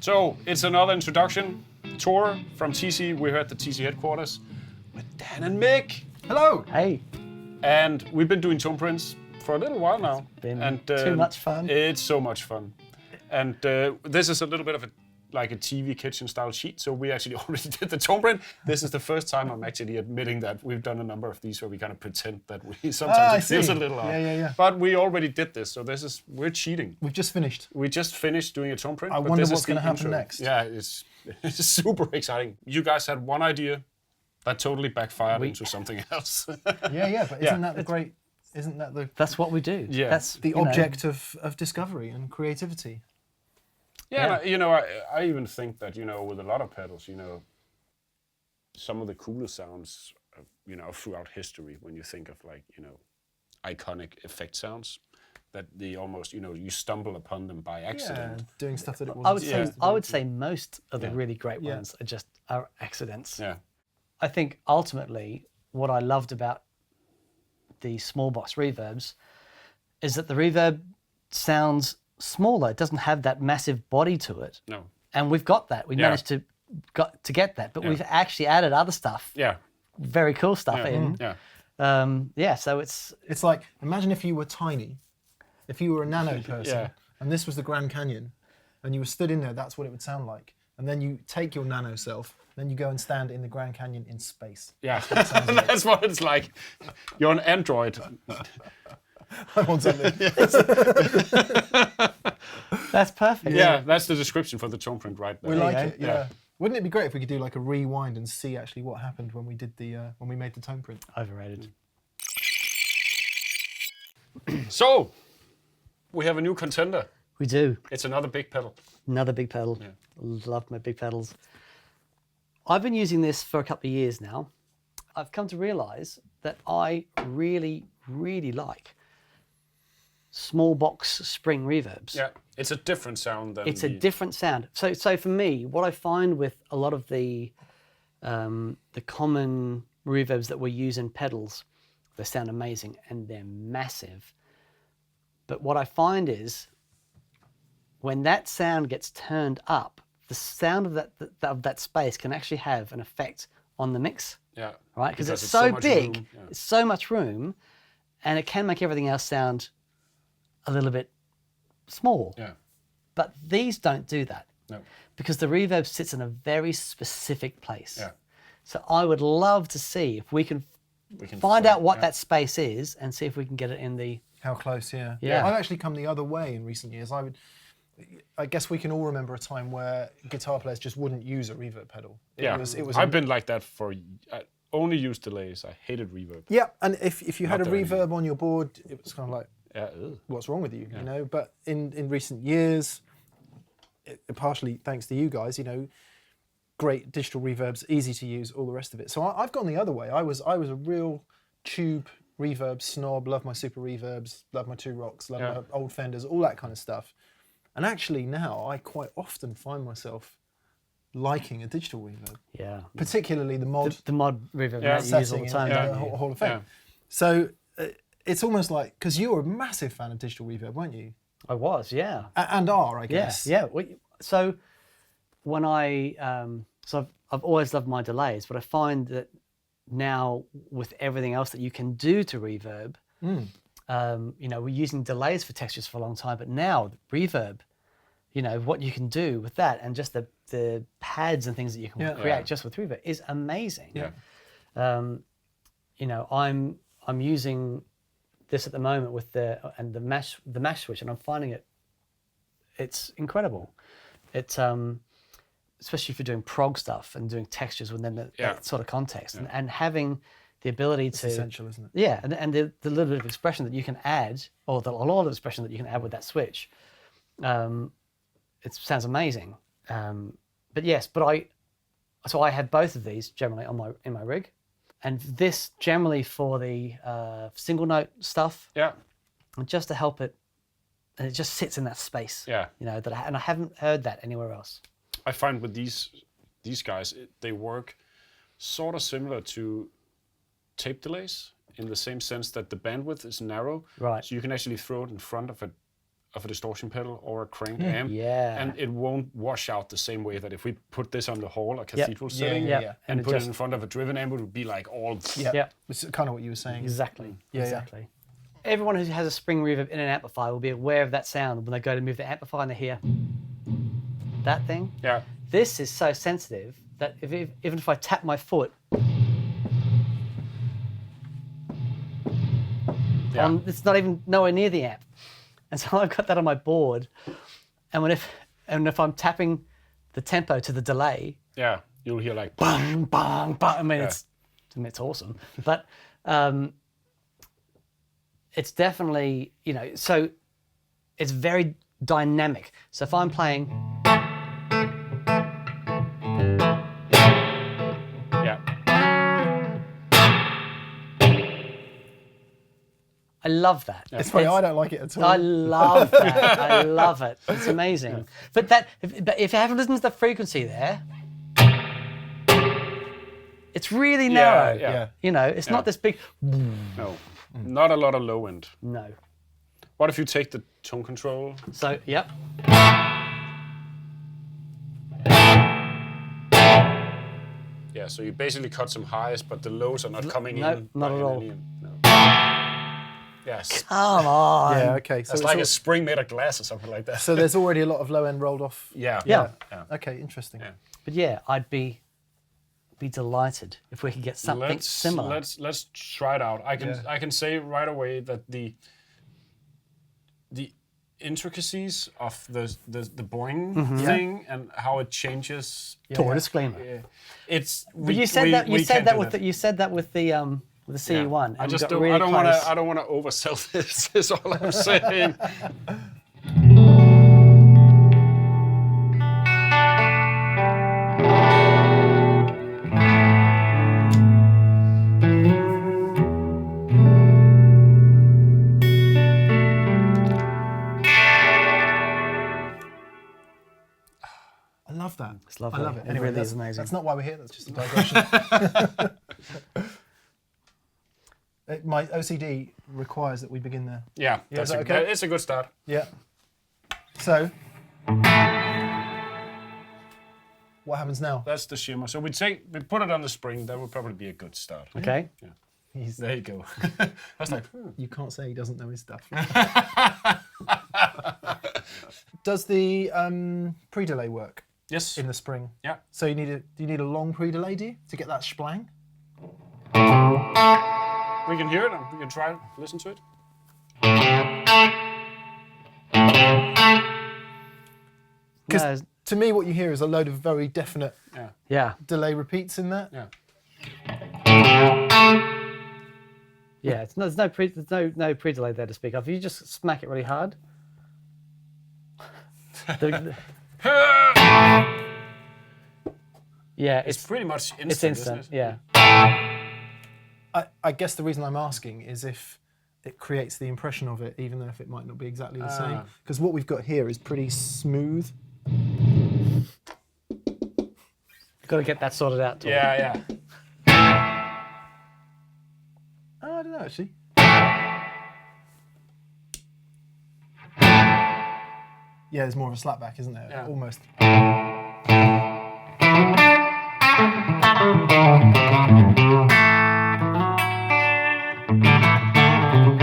So it's another introduction tour from TC. We're here at the TC headquarters with Dan and Mick. Hello. Hey. And we've been doing TonePrints for a little while now. It's been too much fun. It's so much fun. And this is a little bit of like a TV kitchen style sheet. So we actually already did the TonePrint. This is the first time I'm actually admitting that we've done a number of these where we kind of pretend that we sometimes it feels a little odd. Yeah. But we already did this, so we're cheating. We've just finished. We just finished doing a TonePrint. I wonder what's going to happen next. Yeah, it's super exciting. You guys had one idea that totally backfired into something else. Yeah, but isn't that the great? Isn't that the? That's what we do. Yeah. That's the object of discovery and creativity. Yeah, I even think that, with a lot of pedals, some of the coolest sounds, throughout history, when you think of iconic effect sounds, that they almost, you stumble upon them by accident. Yeah, doing stuff that it wasn't. I would say most of the really great ones are accidents. Yeah. I think ultimately what I loved about the small box reverbs is that the reverb sounds smaller. It doesn't have that massive body to it. No. And we've got that. We managed to get that, but we've actually added other stuff. Yeah. Very cool stuff in. Yeah. So it's like, imagine if you were tiny, if you were a nano person, Yeah. and this was the Grand Canyon, and you were stood in there, that's what it would sound like. And then you take your nano self, then you go and stand in the Grand Canyon in space. Yeah. That's what it's like. You're an android. I want something. That's perfect. Yeah, that's the description for the TonePrint right there. We like it, yeah. Wouldn't it be great if we could do like a rewind and see actually what happened when we did when we made the TonePrint? Overrated. So, we have a new contender. We do. It's another big pedal. Another big pedal. Yeah. Love my big pedals. I've been using this for a couple of years now. I've come to realize that I really, really like small box spring reverbs. Yeah, it's a different sound than It's a different sound. So for me, what I find with a lot of the common reverbs that we use in pedals, they sound amazing and they're massive. But what I find is when that sound gets turned up, the sound of that space can actually have an effect on the mix. Yeah. Right? Because it's so big, room. Yeah. it's so much room, and it can make everything else sound a little bit small. Yeah. But these don't do that. No. Because the reverb sits in a very specific place. Yeah. So I would love to see if we can find out what that space is and see if we can get it in the... How close, yeah. Yeah. I've actually come the other way in recent years. I guess we can all remember a time where guitar players just wouldn't use a reverb pedal. It was I've been like that I only used delays. I hated reverb. Yeah, and if you had a Not doing reverb on your board, it was kind of like, what's wrong with you, you know? But in recent years, partially thanks to you guys, great digital reverbs, easy to use, all the rest of it. So I've gone the other way. I was a real tube reverb snob, love my super reverbs, love my 2 Rocks, love my old Fenders, all that kind of stuff. And actually now I quite often find myself liking a digital reverb. Yeah. Particularly the mod. The mod reverb that you use all the time. in don't the you? Hall of Fame. Yeah. So it's almost like, because you're a massive fan of digital reverb, weren't you? I was, yeah. And are, I guess. Yeah. So when I've always loved my delays, but I find that now with everything else that you can do to reverb, we're using delays for textures for a long time, but now the reverb, what you can do with that and just the pads and things that you can create just with reverb is amazing. Yeah. I'm using this at the moment with the mash switch, and I'm finding it's incredible. It's especially for doing prog stuff and doing textures within that sort of context, and having the ability to... It's essential, isn't it? Yeah, and the little bit of expression that you can add, or a lot of expression that you can add with that switch, it sounds amazing. I have both of these generally in my rig, and this generally for the single note stuff. Yeah. And just to help it, and it just sits in that space. Yeah. And I haven't heard that anywhere else. I find with these guys, they work sort of similar to tape delays in the same sense that the bandwidth is narrow. Right. So you can actually throw it in front of of a distortion pedal or a crank amp, Yeah. and it won't wash out the same way that if we put this on the hall, a cathedral setting, yeah. and And put it it in front of a driven amp, it would be like all. Yeah. Which is kind of what you were saying. Exactly. Yeah, Exactly. Everyone who has a spring reverb in an amplifier will be aware of that sound when they go to move the amplifier and they hear that thing. Yeah. This is so sensitive that even if I tap my foot on, it's not even nowhere near the amp. And so I've got that on my board. And if I'm tapping the tempo to the delay, Yeah, you'll hear like bang, bang, bang. I mean, it's awesome. But it's definitely, so it's very dynamic. So if I'm playing, I love that. It's funny, I don't like it at all. I love that. I love it. It's amazing. But if you haven't listened to the frequency there, it's really narrow. Yeah. It's not this big. No, not a lot of low end. No. What if you take the tone control? So, yep. Yeah, so you basically cut some highs, but the lows are not coming no, in. not at all. No. Yes. Come on. Yeah, okay. So It's like a spring made of glass or something like that. so there's already a lot of low end rolled off. Yeah. Okay, interesting. Yeah. But yeah, I'd be delighted if we could get something similar. Let's try it out. I can say right away that the intricacies of the boing thing and how it changes. Tour disclaimer. It's. But you said that with the CE1. I and just we got don't. really I don't want to oversell this. Is all I'm saying. I love that. It's lovely. I love it. It Anyway, really is that's amazing. That's not why we're here. That's just a digression. My OCD requires that we begin there. Yeah, is that okay? It's a good start. Yeah. So, what happens now? That's the shimmer. So we put it on the spring. That would probably be a good start. Okay. Yeah. There you go. That's like. You can't say he doesn't know his stuff. Does the pre-delay work Yes. in the spring? Yeah. So do you need a long pre-delay, do you, to get that splang? We can hear it. And we can try it. Listen to it. Because to me, what you hear is a load of very definite Yeah. delay repeats in there. Yeah. Yeah. There's no pre-delay there to speak of. You just smack it really hard. Yeah, It's pretty much instant. it's instant. Isn't it? Yeah. I guess the reason I'm asking is if it creates the impression of it, even though if it might not be exactly the same. Because what we've got here is pretty smooth. You've got to get that sorted out. Tom. Yeah. Oh, I don't know, actually. Yeah, there's more of a slapback, isn't there? Yeah. Almost.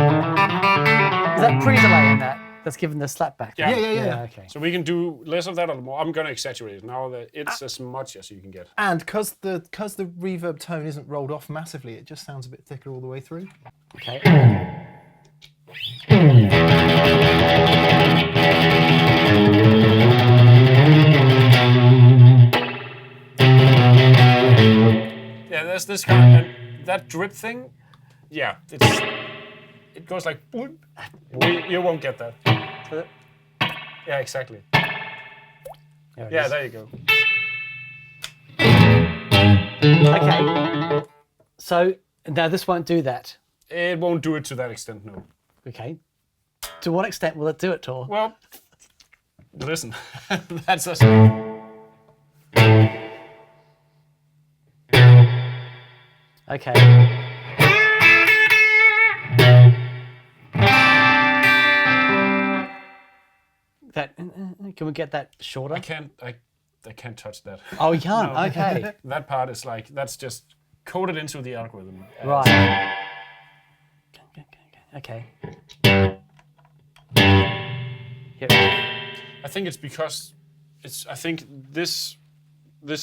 Is that pre-delay in that? That's given the slapback. Yeah. Okay. So we can do less of that or more. I'm going to exaggerate it. Now that it's as much as you can get. And because the reverb tone isn't rolled off massively, it just sounds a bit thicker all the way through. Okay. Yeah, there's this kind of that drip thing. Yeah, it goes like boom. You won't get that. Yeah, exactly. Yeah, there you go. Okay. So now this won't do that. It won't do it to that extent, no. Okay. To what extent will it do it, Tor? Well, listen, that's us. Okay. that? Can we get that shorter? I can't touch that. Oh, you can't. No. Okay. That part is like that's just coded into the algorithm. Right. Okay. Yep. I think it's because I think this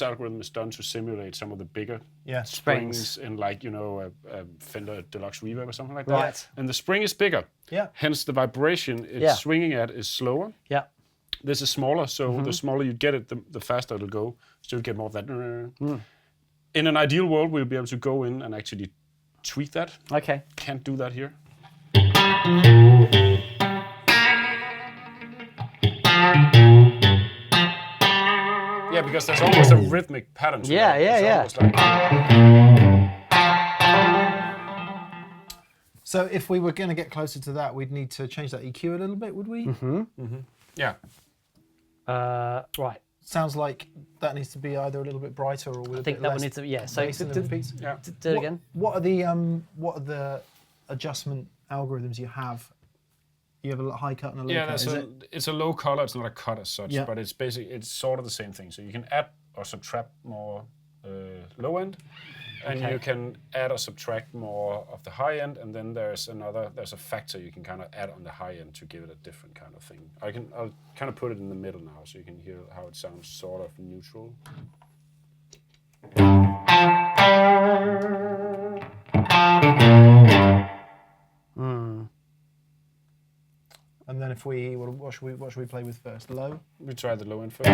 algorithm is done to simulate some of the bigger springs in like a Fender Deluxe Reverb or something like that. Right. And the spring is bigger. Yeah. Hence the vibration it's swinging at is slower. Yeah. This is smaller, so the smaller you get it, the faster it'll go. So you'll get more of that. In an ideal world, we'll be able to go in and actually tweak that. Okay. Can't do that here. Yeah, because there's almost a rhythmic pattern to that. It's almost So if we were going to get closer to that, we'd need to change that EQ a little bit, would we? Yeah. Right. Sounds like that needs to be either a little bit brighter or with I think that one needs to. Yeah. So bass in the repeats. Yeah. do it again. What are the adjustment algorithms you have? You have a high cut and a low cut. It's a low color. It's not a cut as such, Yeah. but it's sort of the same thing. So you can add or subtract more low end, and you can add or subtract more of the high end, and then there's a factor you can kind of add on the high end to give it a different kind of thing. I'll kind of put it in the middle now, so you can hear how it sounds sort of neutral. And then what should we play with first? Low? We try the low end first.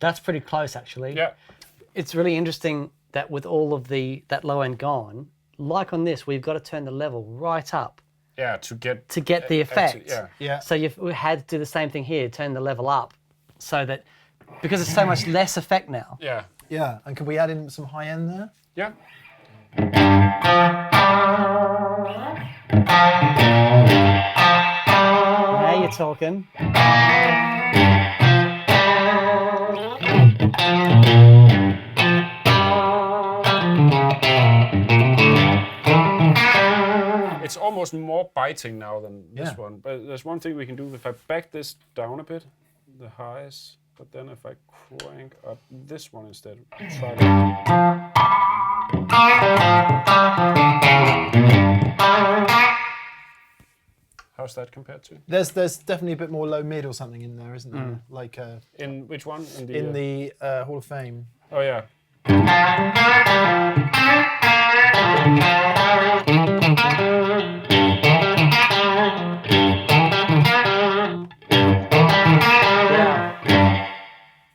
That's pretty close, actually. Yeah. It's really interesting that with all of that low end gone, like on this, we've got to turn the level right up. Yeah, to get the effect. Yeah. So we had to do the same thing here, turn the level up, so that because it's so much less effect now. Yeah. Yeah. And can we add in some high end there? Yeah. Now you're talking. It's almost more biting now than this one. But there's one thing we can do. If I back this down a bit, the highs, but then if I crank up this one instead, try How's that compared to? There's definitely a bit more low mid or something in there, isn't there? Like In which one? in the Hall of Fame. Oh yeah.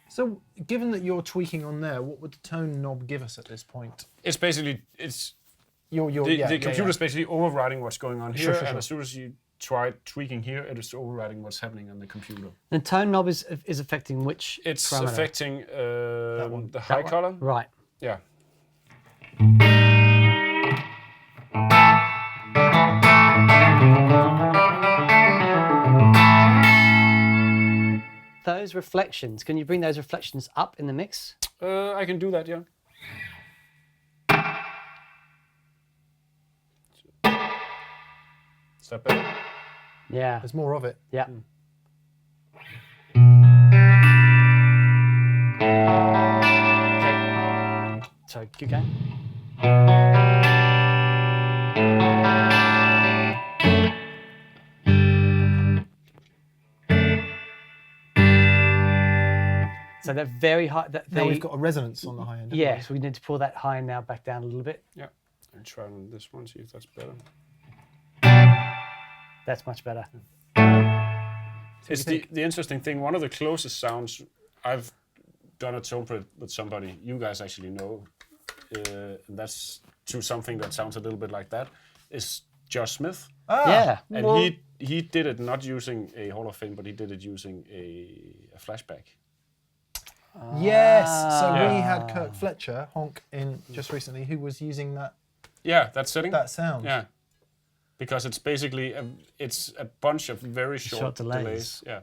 So, given that you're tweaking on there, what would the tone knob give us at this point? It's basically the computer's basically overriding what's going on here, and as soon as you try tweaking here, it is overriding what's happening on the computer. The tone knob is affecting which It's parameter? affecting the high color. Right. Yeah. Those reflections, can you bring those reflections up in the mix? I can do that, yeah. Is that better? Yeah. There's more of it. Yeah. Okay. So, keep going. So that very high. Now we've got a resonance on the high end. Yeah, so we need to pull that high now back down a little bit. Yeah. I'll try on this one, see if that's better. That's much better. It's the interesting thing. One of the closest sounds I've done a TonePrint with somebody you guys actually know, and that's to something that sounds a little bit like that, is Josh Smith. Yeah. And he did it not using a Hall of Fame, but he did it using a flashback. Yes. So we had Kirk Fletcher, Honk, in just recently, who was using that. Yeah, that setting. That sound. Yeah. Because it's basically it's a bunch of very short delays. Yeah.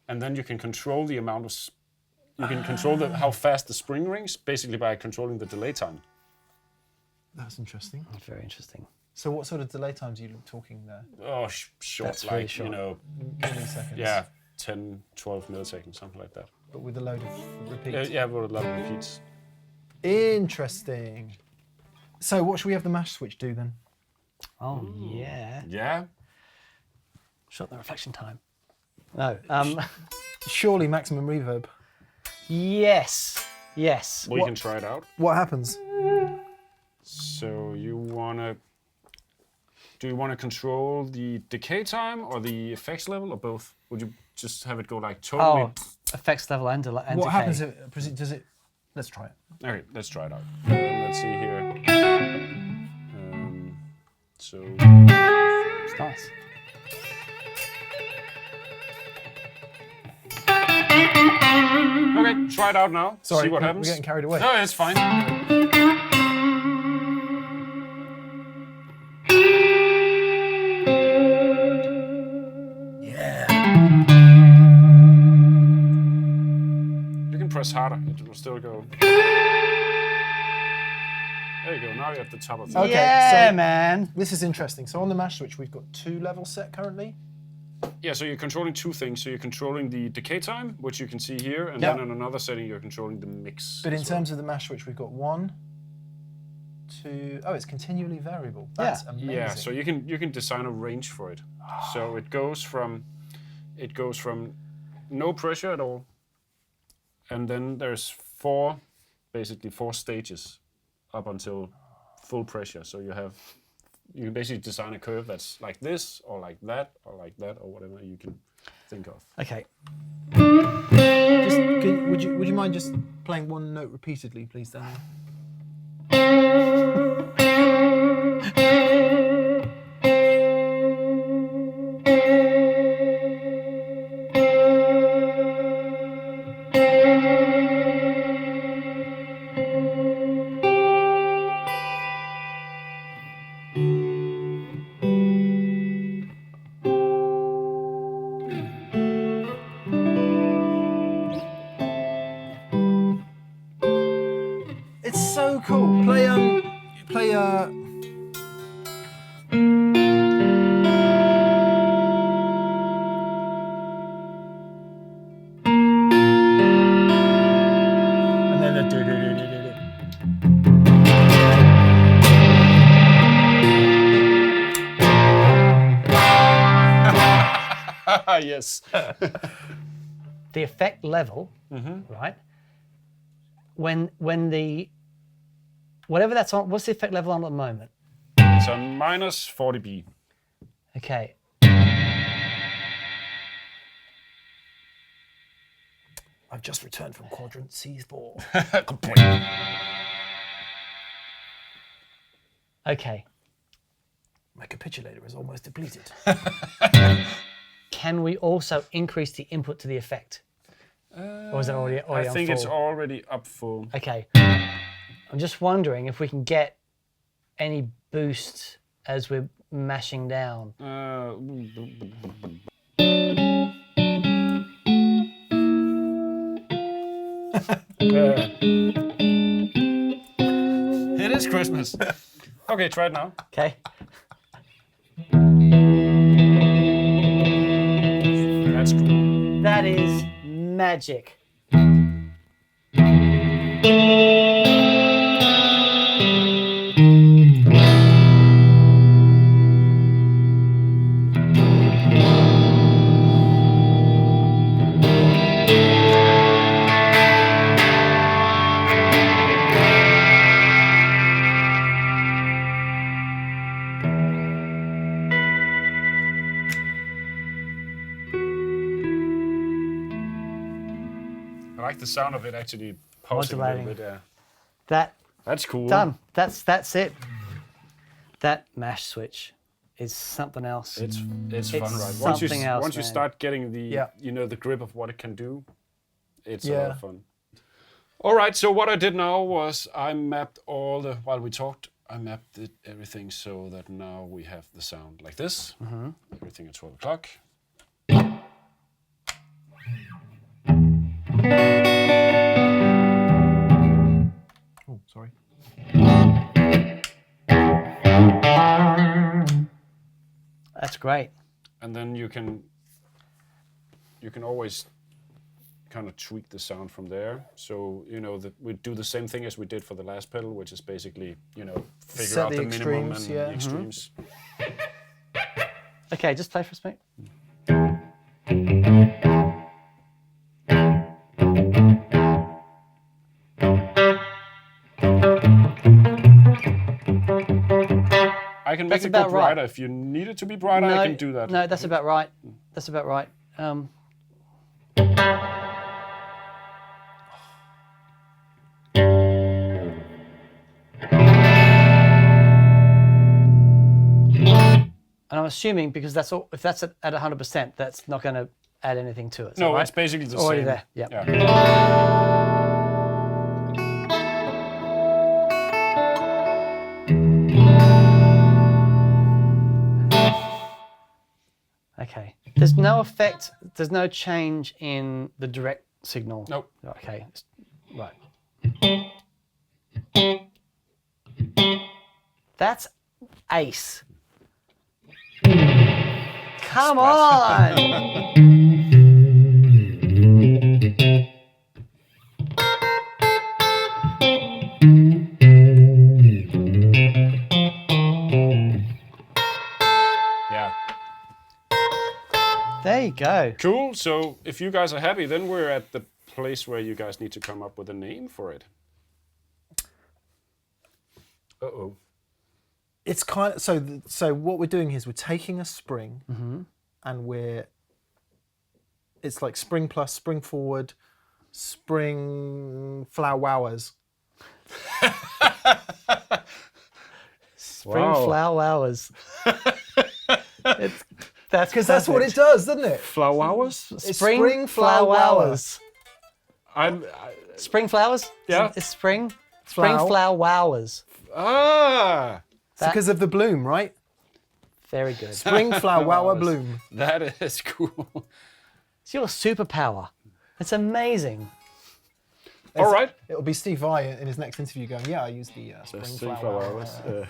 and then you can control the amount of, you can control how fast the spring rings, basically by controlling the delay time. That's interesting. That's very interesting. So what sort of delay times are you talking there? Oh, short, That's like, really short. you know, Milliseconds. yeah, 10, 12 milliseconds, something like that. But with a load of repeats. Yeah, with a lot of repeats. Interesting. So what should we have the mash switch do then? Oh, yeah. Yeah. Short the reflection time. No. Surely maximum reverb. Yes. Yes. We can try it out. What happens? So you wanna, do you wanna control the decay time or the effects level or both? Would you just have it go like totally? Oh, effects level and What decay. happens if, does it, let's try it. Okay, let's try it out. Let's see here. So. It's nice. Okay, try it out now. Sorry, see what we're happens. getting carried away. No, it's fine. You can press harder, it will still go. There you go, now you're at the top of the Okay, yeah, so- man. This is interesting. So on the mash switch, we've got 2 levels set currently. Yeah, so you're controlling two things. So you're controlling the decay time, which you can see here, and Yeah. then in another setting, you're controlling the mix. But in as well. terms of the mash switch, we've got 1, 2. Oh, it's continually variable. That's amazing. Yeah, so you can design a range for it. So it goes from no pressure at all, and then there's basically four stages up until full pressure. So you can basically design a curve that's like this, or like that, or like that, or whatever you can think of. Okay. Would you mind just playing one note repeatedly, please, Daniel? It's so cool. Play and then the do. Yes. The effect level, right? When the whatever that's on, what's the effect level on at the moment? It's a minus 40 dB. Okay. I've just returned from quadrant C4. Okay. My capitulator is almost depleted. Can we also increase the input to the effect? Or is it already I on think full? it's already up full. Okay. I'm just wondering if we can get any boost as we're mashing down. It is Christmas. Okay, try it now. Okay. That's cool. That is magic. I like the sound of it actually pulsing a little Modulating. bit. That's cool. Done. That's it. That mash switch is something else. It's fun, It's right? something else, Once you man. start getting the Yeah. the grip of what it can do, it's a Yeah. lot of fun. All right, so what I did now was I mapped while we talked, I mapped everything so that now we have the sound like this. Everything at 12 o'clock. Sorry. That's great. And then you can always kind of tweak the sound from there. So, you know, we do the same thing as we did for the last pedal, which is basically, you know, figure Set out the the minimum extremes, and yeah. the extremes. Okay, just play for us, mate. I can That's make it go about right. brighter. If you need it to be brighter, I can do that. No, that's about right. That's about right. And I'm assuming because that's all, if that's at 100%, that's not going to add anything to it. No, right? it's basically the already same. there. Yeah. Okay. There's no effect. There's no change in the direct signal. Nope. Okay. Right. That's ace. Come on! Yeah. There you go. Cool. So if you guys are happy, then we're at the place where you guys need to come up with a name for it. Uh-oh. It's kind of so what we're doing here is we're taking a spring and it's like spring plus, spring forward, spring FlowWowers. Spring FlowWowers. That's because that's what it does, doesn't it? FlowWowers? It's Spring FlowWowers. Spring flowers? Yeah. It's spring. Spring FlowWowers. Ah. It's because of the bloom, right? Very good. Spring FlowWower bloom. That is cool. It's your superpower. It's amazing. All right. It'll be Steve Vai in his next interview going, yeah, I used the spring FlowWower.